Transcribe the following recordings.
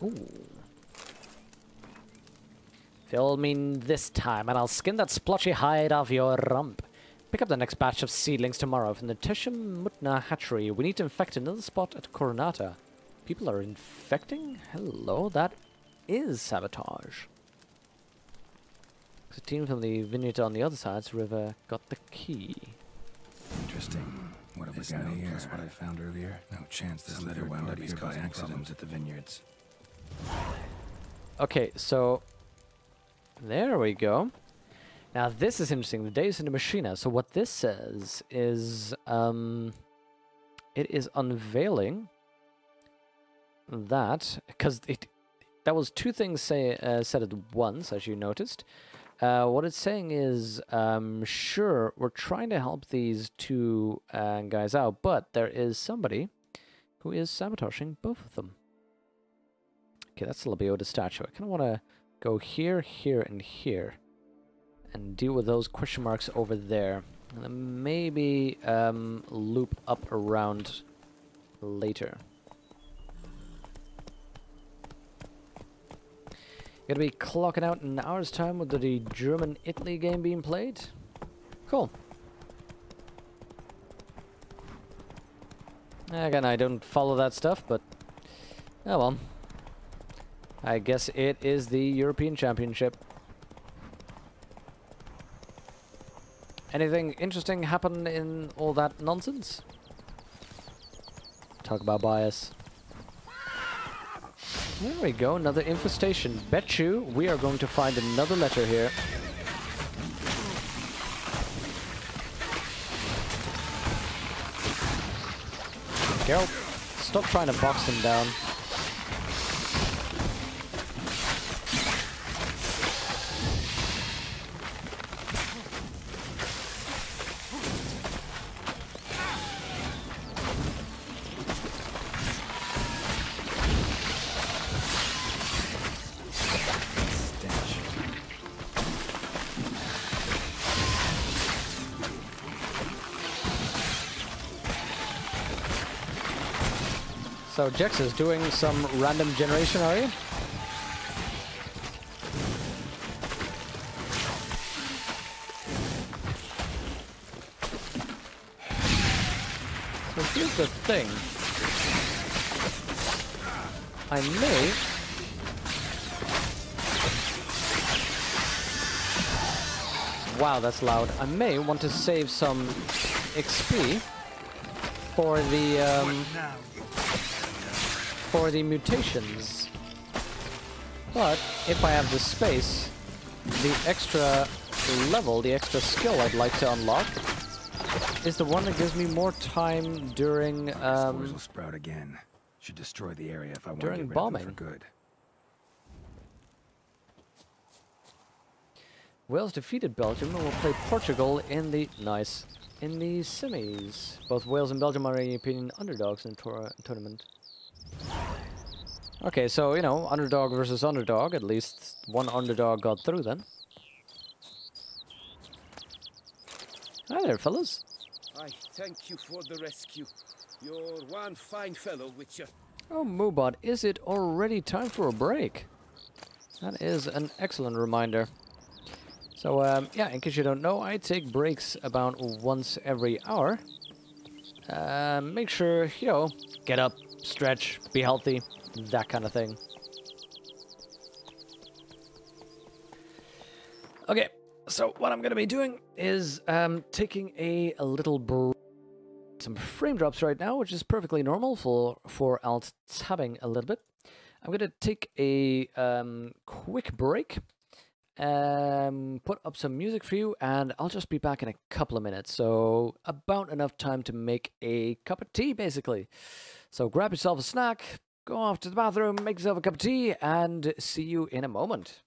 Ooh. Fill me this time, and I'll skin that splotchy hide off your rump. Pick up the next batch of seedlings tomorrow from the Tesham Mutna hatchery. We need to infect another spot at Coronata. People are infecting? Hello, that is sabotage. The team from the vineyard on the other side of the river got the key. Interesting. What have we got here? Plus what I found earlier. No chance this letter wound up here by accident at the vineyards. Okay, so there we go. Now this is interesting. The Days in the Machina. So what this says is it is unveiling that because that was two things said at once, as you noticed. What it's saying is, sure, we're trying to help these two guys out, but there is somebody who is sabotaging both of them. Okay, that's the Labiota statue. I kind of want to go here, here, and here, and deal with those question marks over there, and then maybe loop up around later. Gonna be clocking out in an hour's time with the German-Italy game being played. Cool. Again, I don't follow that stuff, but oh well. I guess it is the European Championship. Anything interesting happen in all that nonsense? Talk about bias. There we go, another infestation. Bet you we are going to find another letter here. Geralt, stop trying to box them down. So Jex is doing some random generation, are you? So here's the thing. I may... Wow, that's loud. I may want to save some XP for the mutations. But if I have the space, the extra level, the extra skill I'd like to unlock is the one that gives me more time during Spores will sprout again. Should destroy the area if I want to get rid of them for good. Wales defeated Belgium and will play Portugal in the semis. Both Wales and Belgium are, in my opinion, underdogs in the tournament. Okay, so, you know, underdog versus underdog. At least one underdog got through then. Hi there, fellas. I thank you for the rescue. You're one fine fellow, Witcher. Oh, Moobot, is it already time for a break? That is an excellent reminder. So, yeah, in case you don't know, I take breaks about once every hour. Make sure, you know, get up, stretch, be healthy, that kind of thing. Okay, so what I'm going to be doing is taking a little break. Some frame drops right now, which is perfectly normal for alt-tabbing a little bit. I'm going to take a quick break. Put up some music for you, and I'll just be back in a couple of minutes. So about enough time to make a cup of tea, basically. So grab yourself a snack, go off to the bathroom, make yourself a cup of tea, and see you in a moment.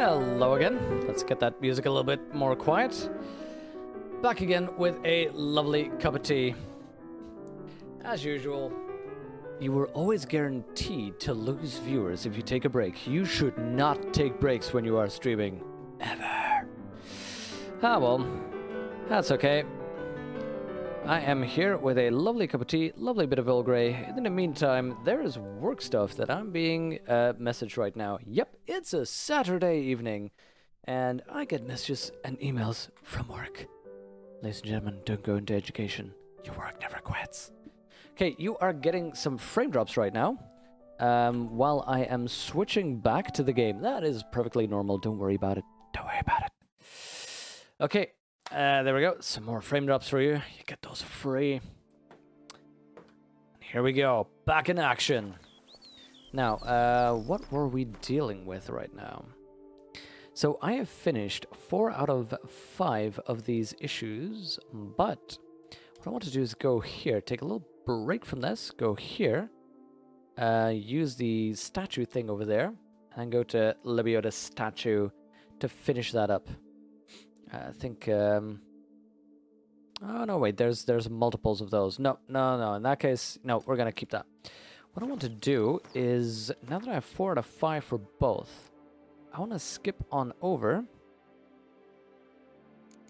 Hello again. Let's get that music a little bit more quiet. Back again with a lovely cup of tea. As usual, you were always guaranteed to lose viewers if you take a break. You should not take breaks when you are streaming. Ever. Ah well, that's okay. I am here with a lovely cup of tea, lovely bit of Earl Grey. In the meantime, there is work stuff that I'm being messaged right now. Yep, it's a Saturday evening, and I get messages and emails from work. Ladies and gentlemen, don't go into education. Your work never quits. Okay, you are getting some frame drops right now, while I am switching back to the game. That is perfectly normal. Don't worry about it. Don't worry about it. Okay. There we go. Some more frame drops for you. You get those free. Here we go. Back in action. Now, what were we dealing with right now? So I have finished 4 out of 5 of these issues, but what I want to do is go here, take a little break from this, go here, use the statue thing over there, and go to Lebioda's statue to finish that up. I think, oh no, wait, there's multiples of those. No, in that case, no, we're gonna keep that. What I want to do is, now that I have 4 out of 5 for both, I want to skip on over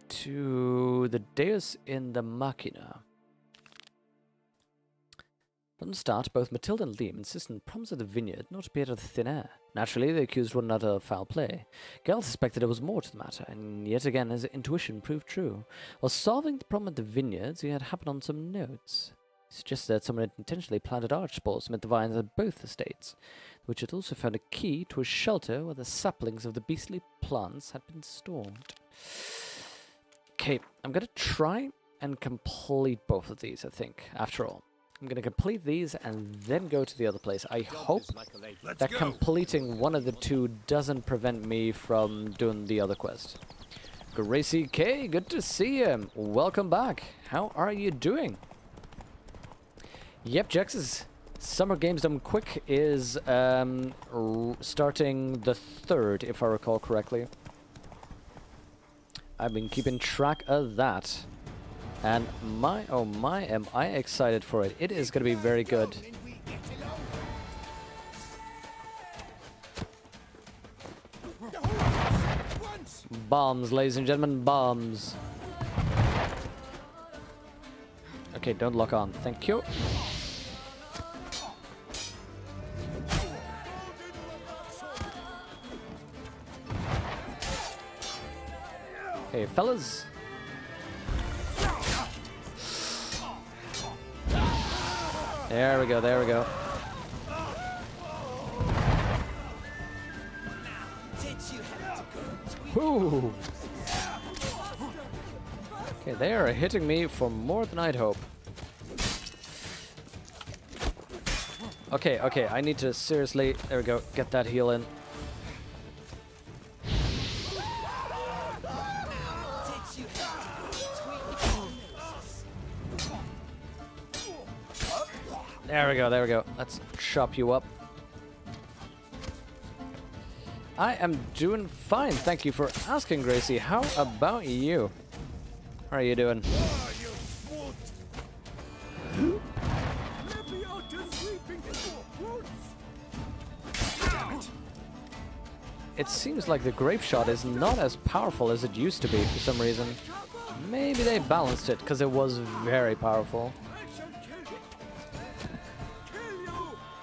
to the Deus in the Machina. From the start, both Matilda and Liam insist on the problems of the vineyard not appeared out of thin air. Naturally, they accused one another of foul play. Geralt suspected there was more to the matter, and yet again his intuition proved true. While solving the problem at the vineyards, he had happened on some notes. He suggested that someone had intentionally planted archballs amid the vines at both estates, which had also found a key to a shelter where the saplings of the beastly plants had been stored. Okay, I'm going to try and complete both of these, I think, after all. I'm going to complete these and then go to the other place. I hope that completing one of the two doesn't prevent me from doing the other quest. Gracie K, good to see you. Welcome back. How are you doing? Yep, Jex's Summer Games Done Quick is starting the 3rd, if I recall correctly. I've been keeping track of that. And my, oh my, am I excited for it. It is going to be very good. Bombs, ladies and gentlemen, bombs. Okay, don't lock on. Thank you. Hey, fellas. There we go, there we go. Woo! Okay, they are hitting me for more than I'd hope. Okay, okay, I need to seriously, there we go, get that heal in. There we go, there we go. Let's chop you up. I am doing fine, thank you for asking, Gracie. How about you? How are you doing? It seems like the grape shot is not as powerful as it used to be for some reason. Maybe they balanced it, because it was very powerful.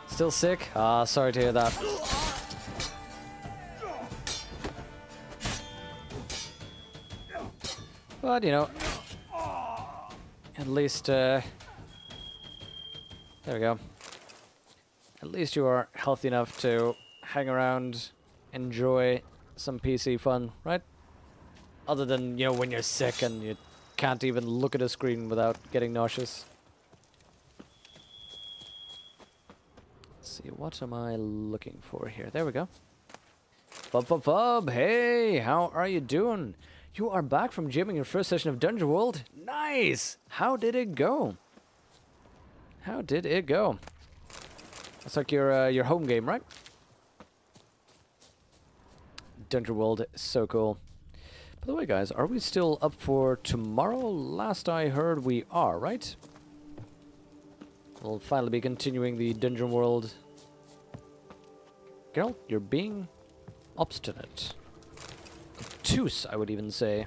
Still sick? Ah, sorry to hear that. But, you know, at least, there we go. At least you are healthy enough to hang around, enjoy some PC fun, right? Other than, you know, when you're sick and you can't even look at a screen without getting nauseous. See, what am I looking for here? There we go. Fub, hey, how are you doing? You are back from gymming your first session of Dungeon World? Nice! How did it go? How did it go? That's like your home game, right? Dungeon World is so cool. By the way, guys, are we still up for tomorrow? Last I heard, we are, right? We'll finally be continuing the Dungeon World. Geralt, you're being obstinate. Obtuse, I would even say.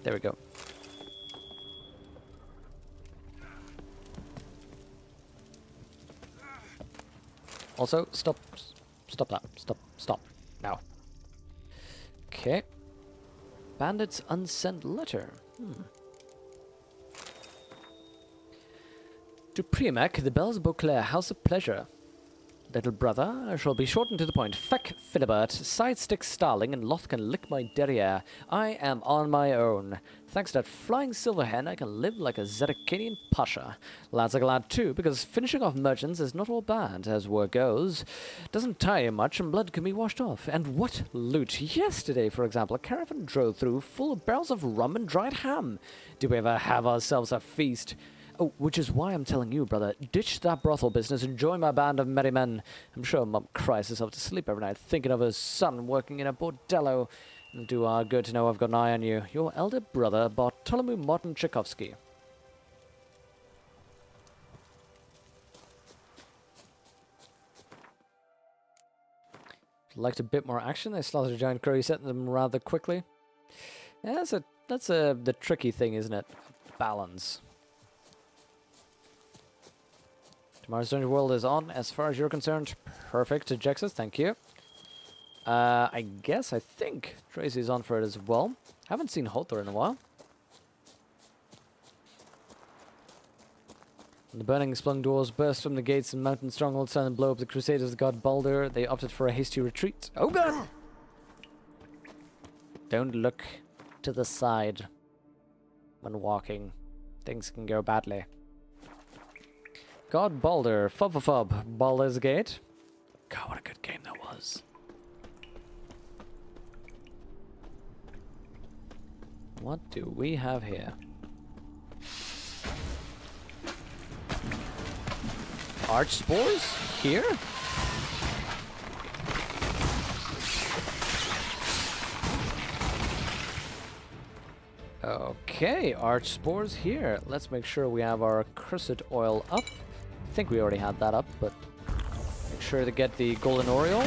There we go. Also, stop that. Stop. Now. Okay. Bandit's unsent letter. To Priamak, the Bells of Beauclair, House of Pleasure. Little brother, I shall be short and to the point. Feck Philibert, Sidestick Starling, and Loth can lick my derriere. I am on my own. Thanks to that flying silver hen, I can live like a Zedekinian pasha. Lads are glad too, because finishing off merchants is not all bad, as work goes. Doesn't tire much, and blood can be washed off. And what loot! Yesterday, for example, a caravan drove through full of barrels of rum and dried ham. Did we ever have ourselves a feast? Oh, which is why I'm telling you, brother, ditch that brothel business and join my band of merry men. I'm sure Mum cries herself to sleep every night thinking of her son working in a bordello. It'll do our good to know I've got an eye on you. Your elder brother, Bartholomew Martin Tchaikovsky. Liked a bit more action. They slaughtered a giant crow, setting them rather quickly. Yeah, that's the tricky thing, isn't it? Balance. Tomorrow's Dungeon World is on, as far as you're concerned. Perfect, Jexus, thank you. I think Tracy's on for it as well. Haven't seen Hothor in a while. When the burning splung doors burst from the gates and mountain strongholds and blow up the crusaders of the god Baldur, they opted for a hasty retreat. Oh god! Don't look to the side when walking. Things can go badly. God Baldur, fub, Baldur's Gate. God, what a good game that was. What do we have here? Arch spores? Here? Okay, arch spores here. Let's make sure we have our cursed oil up. I think we already had that up, but make sure to get the golden oriole.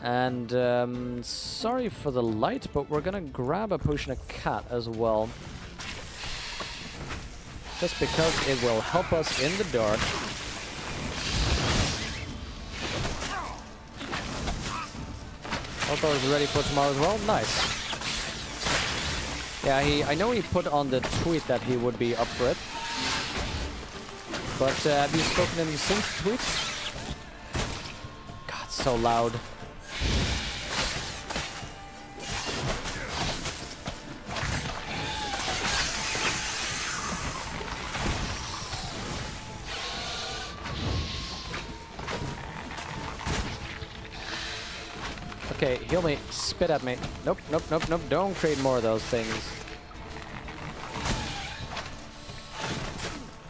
And sorry for the light, but we're gonna grab a potion of cat as well. Just because it will help us in the dark. Hothor is ready for tomorrow as well. Nice. Yeah, I know he put on the tweet that he would be up for it. But have you spoken to him since tweet? God, so loud. Okay, heal me. Spit at me. Nope. Don't create more of those things.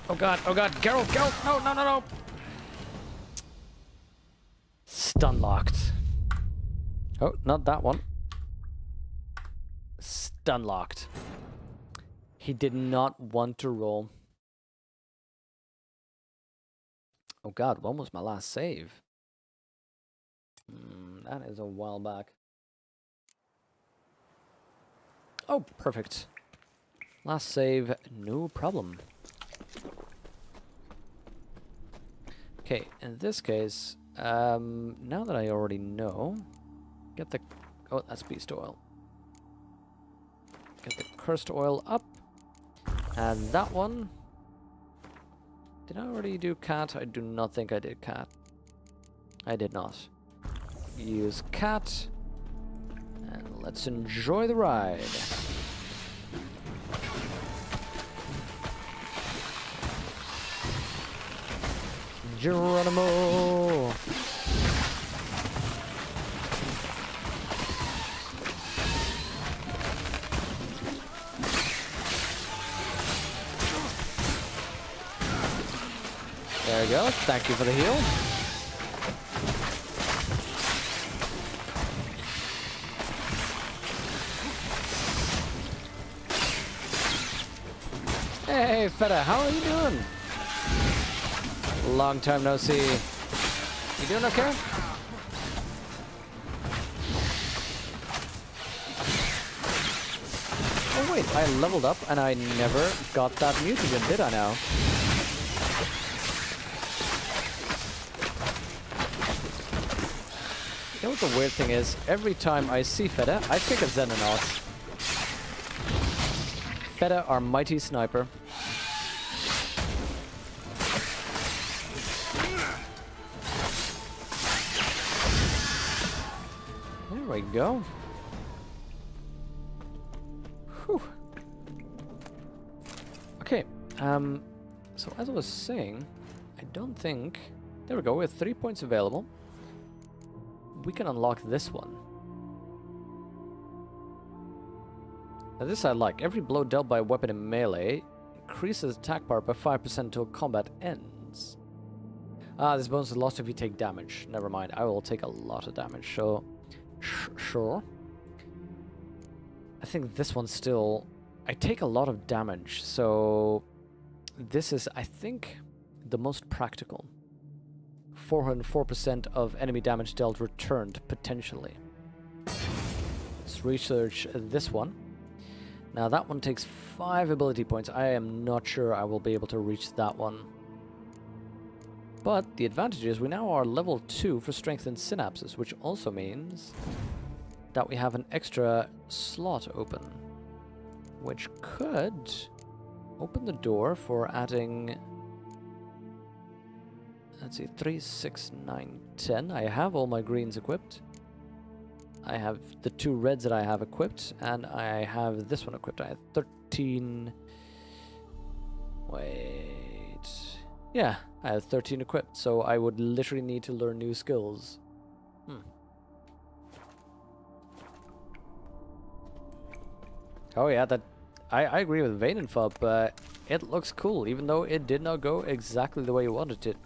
Oh god, Geralt! No! Stun locked. Oh, not that one. Stun locked. He did not want to roll. Oh god, when was my last save? That is a while back. Oh, perfect. Last save, no problem. Okay, in this case, now that I already know, get the... Oh, that's beast oil. Get the cursed oil up. And that one... Did I already do cat? I do not think I did cat. I did not. Use cat. And let's enjoy the ride. Geronimo! There we go. Thank you for the heal. Hey, Feta, how are you doing? Long time no see. You doing okay? Oh wait, I leveled up and I never got that mutagen, did I now? You know what the weird thing is? Every time I see Feta, I pick a Xenonauts. Feta, our mighty sniper. There we go. Whew. Okay, so as I was saying, I don't think... There we go, we have 3 points available. We can unlock this one. Now this I like. Every blow dealt by a weapon in melee increases attack power by 5% until combat ends. Ah, this bonus is lost if you take damage. Never mind, I will take a lot of damage, so... Sure. I think this one still... I take a lot of damage, so... This is, I think, the most practical. 404% of enemy damage dealt returned, potentially. Let's research this one. Now that one takes 5 ability points. I am not sure I will be able to reach that one. But the advantage is we now are level 2 for strengthened synapses, which also means that we have an extra slot open, which could open the door for adding, let's see, 3, 6, 9, 10. I have all my greens equipped. I have the 2 reds that I have equipped, and I have this one equipped. I have 13... Wait... Yeah, I have 13 equipped, so I would literally need to learn new skills. Oh yeah, that... I agree with Vainenfub, it looks cool, even though it did not go exactly the way you wanted it.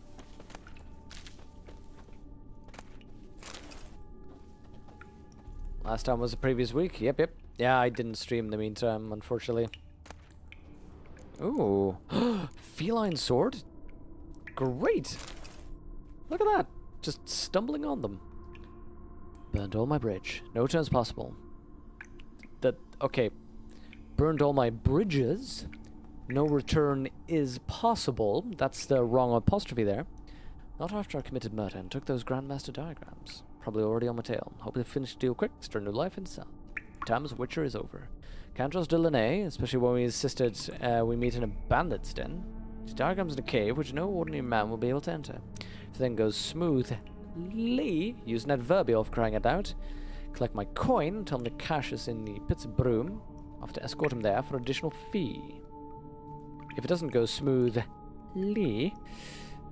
Last time was the previous week. Yep. Yeah, I didn't stream in the meantime, unfortunately. Ooh. Feline sword? Great! Look at that! Just stumbling on them. Burned all my bridge. No turns possible. Okay. Burned all my bridges. No return is possible. That's the wrong apostrophe there. Not after I committed murder and took those Grandmaster diagrams. Probably already on my tail. Hope to finish the deal quick, start a new life in Sun. Time's Witcher is over. Can't trust Delaney, especially when we insisted we meet in a bandit's den. These diagrams in a cave which no ordinary man will be able to enter. If then goes smoothly, use an adverbial for crying it out. Collect my coin, tell him the cash is in the pits of broom. I'll have to escort him there for additional fee. If it doesn't go smoothly,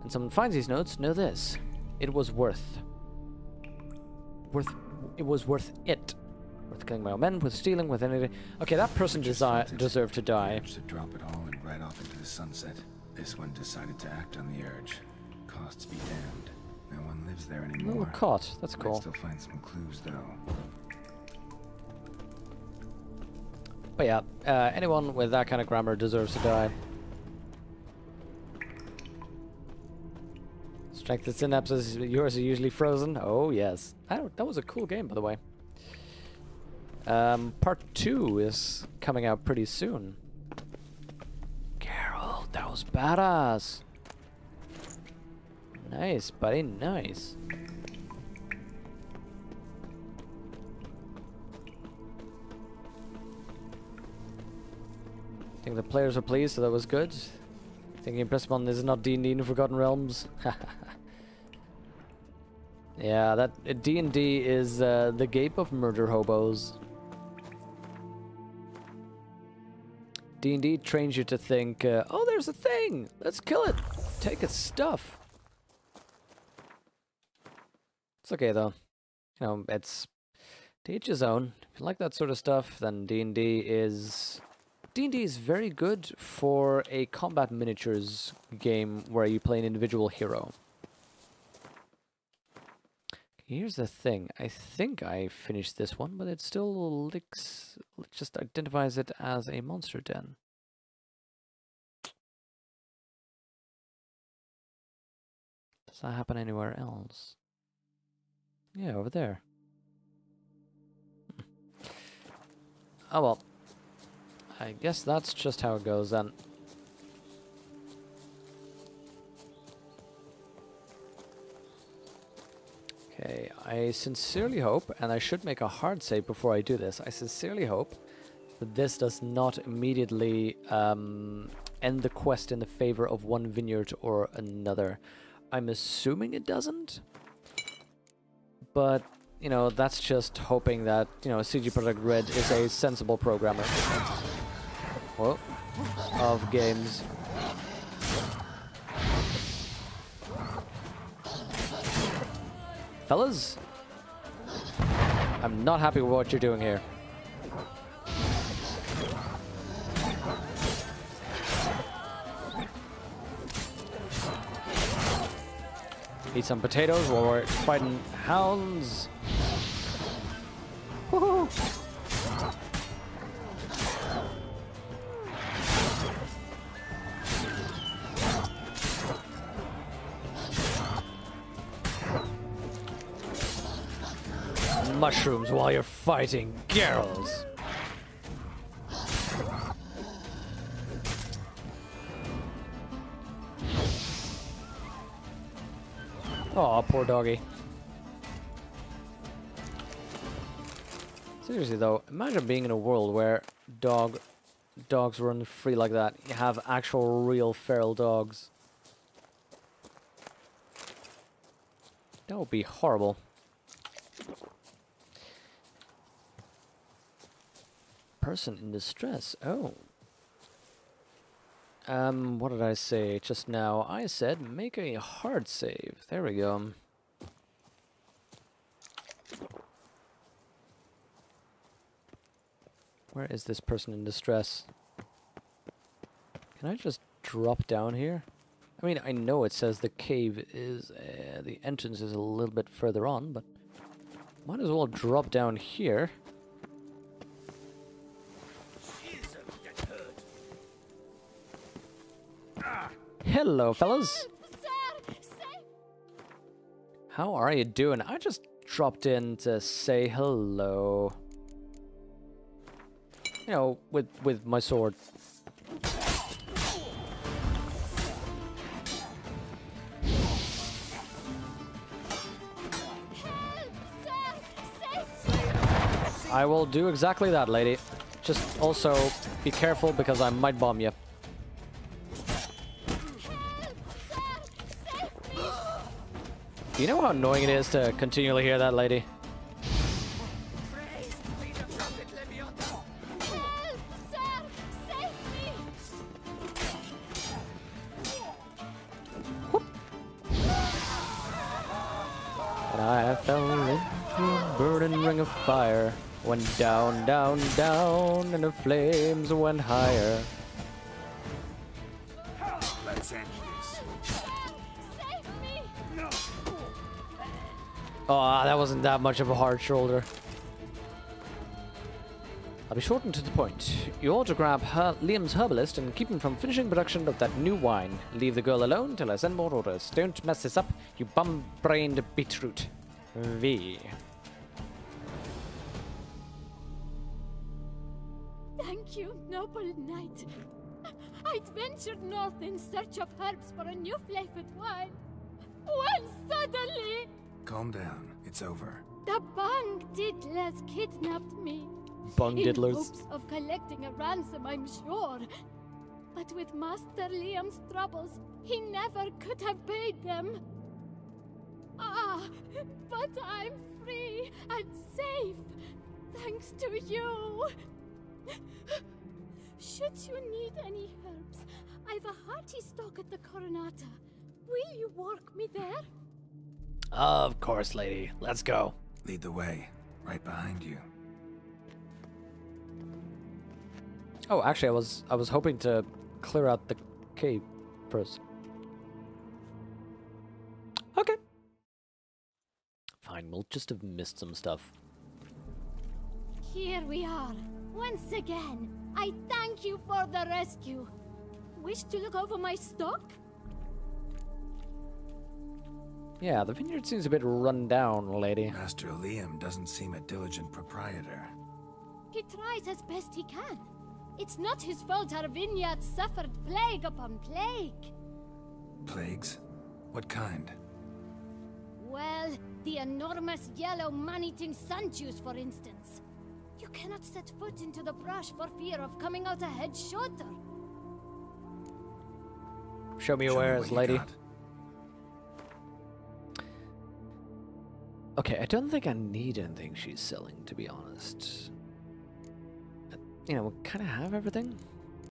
and someone finds these notes, know this. It was worth killing my own men, worth stealing, with anything. Okay, that person deserved to die. To drop it all and ride off into the sunset. This one decided to act on the urge. Costs be damned. No one lives there anymore. Oh, caught. That's cool. Might still find some clues though. But yeah, anyone with that kind of grammar deserves to die. Strength of synapses, yours are usually frozen. Oh yes, that was a cool game, by the way. Part 2 is coming out pretty soon. Carol, that was badass. Nice, buddy, nice. I think the players are pleased, so that was good. Thinking impressed upon this is not D&D in Forgotten Realms. Yeah, that D&D is the gape of murder hobos. D&D trains you to think, oh, there's a thing! Let's kill it! Take its stuff! It's okay, though. You know, it's to each his own. If you like that sort of stuff, then D&D is very good for a combat miniatures game where you play an individual hero. Here's the thing. I think I finished this one, but it still just identifies it as a monster den. Does that happen anywhere else? Yeah, over there. Oh well. I guess that's just how it goes then. Okay, I sincerely hope, and I should make a hard save before I do this, I sincerely hope that this does not immediately end the quest in the favor of one vineyard or another. I'm assuming it doesn't, but, you know, that's just hoping that, you know, CG Projekt Red is a sensible programmer whoa, of games. Fellas, I'm not happy with what you're doing here. Eat some potatoes while we're fighting hounds. Woohoo! Mushrooms while you're fighting girls. Aw, poor doggy. Seriously though, imagine being in a world where dogs run free like that. You have actual real feral dogs. That would be horrible. Person in distress. Oh. What did I say just now? I said make a hard save. There we go. Where is this person in distress? Can I just drop down here? I mean, I know it says the cave is, the entrance is a little bit further on, but might as well drop down here. Hello, fellas. How are you doing? I just dropped in to say hello. You know, with my sword. I will do exactly that, lady. Just also be careful because I might bomb you. Do you know how annoying it is to continually hear that, lady? And I fell into a burning ring of fire. Went down, down, down, and the flames went higher. Let's end this. Oh, that wasn't that much of a hard shoulder. I'll be short and to the point. You ought to grab Liam's herbalist and keep him from finishing production of that new wine. Leave the girl alone till I send more orders. Don't mess this up, you bum-brained beetroot. V. Thank you, noble knight. I'd ventured north in search of herbs for a new flavored wine. When suddenly... Calm down. It's over. the bung diddlers kidnapped me. Bung In diddlers. hopes of collecting a ransom, I'm sure. But with Master Liam's troubles, he never could have paid them. Ah, but I'm free and safe, thanks to you. Should you need any herbs, I've a hearty stock at the Coronata. Will you walk me there? Of course, lady. Let's go. Lead the way. Right behind you. Oh, actually, I was hoping to clear out the cave first. Okay. Fine, we'll just have missed some stuff. Here we are. Once again, I thank you for the rescue. Wish to look over my stock? Yeah, the vineyard seems a bit run down, lady. Master Liam doesn't seem a diligent proprietor. He tries as best he can. It's not his fault our vineyard suffered plague upon plague. Plagues? What kind? Well, the enormous yellow man-eating sun juice, for instance. You cannot set foot into the brush for fear of coming out ahead shorter. Show me your Show me wares, what you lady. got. Okay, I don't think I need anything she's selling, to be honest. You know, we kind of have everything.